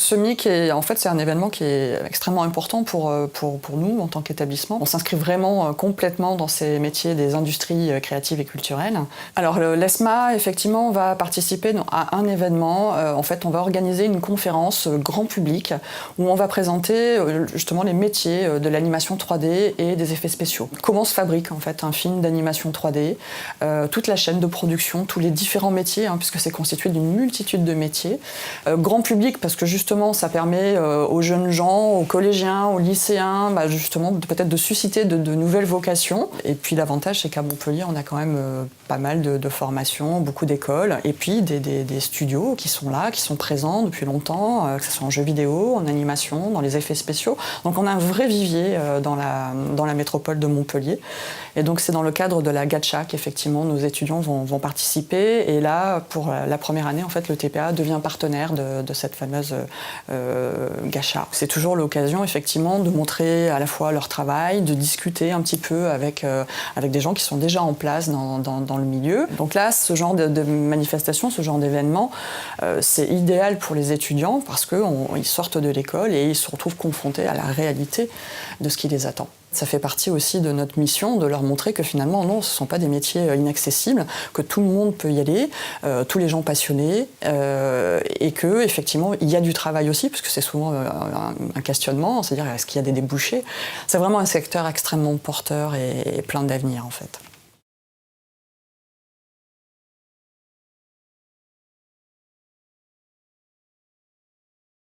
Ce MIC, en fait, c'est un événement qui est extrêmement important pour nous en tant qu'établissement. On s'inscrit vraiment complètement dans ces métiers des industries créatives et culturelles. Alors l'ESMA, effectivement, va participer à un événement. En fait, on va organiser une conférence grand public où on va présenter justement les métiers de l'animation 3D et des effets spéciaux. Comment se fabrique en fait un film d'animation 3D, toute la chaîne de production, tous les différents métiers, puisque c'est constitué d'une multitude de métiers. Grand public parce que justement ça permet aux jeunes gens, aux collégiens, aux lycéens, justement peut-être de susciter de nouvelles vocations. Et puis l'avantage c'est qu'à Montpellier on a quand même pas mal de formations, beaucoup d'écoles, et puis des studios qui sont là, qui sont présents depuis longtemps, que ce soit en jeux vidéo, en animation, dans les effets spéciaux. Donc on a un vrai vivier dans la métropole de Montpellier. Et donc c'est dans le cadre de la Gacha qu'effectivement nos étudiants vont participer. Et là, pour la première année, en fait, le TPA devient partenaire de cette fameuse Gacha. C'est toujours l'occasion effectivement de montrer à la fois leur travail, de discuter un petit peu avec des gens qui sont déjà en place dans le milieu. Donc là, ce genre de manifestation, ce genre d'événement, c'est idéal pour les étudiants parce qu'ils sortent de l'école et ils se retrouvent confrontés à la réalité de ce qui les attend. Ça fait partie aussi de notre mission de leur montrer que finalement, non, ce ne sont pas des métiers inaccessibles, que tout le monde peut y aller, tous les gens passionnés, et qu'effectivement, il y a du travail aussi, parce que c'est souvent un questionnement, c'est-à-dire est-ce qu'il y a des débouchés. C'est vraiment un secteur extrêmement porteur et plein d'avenir en fait.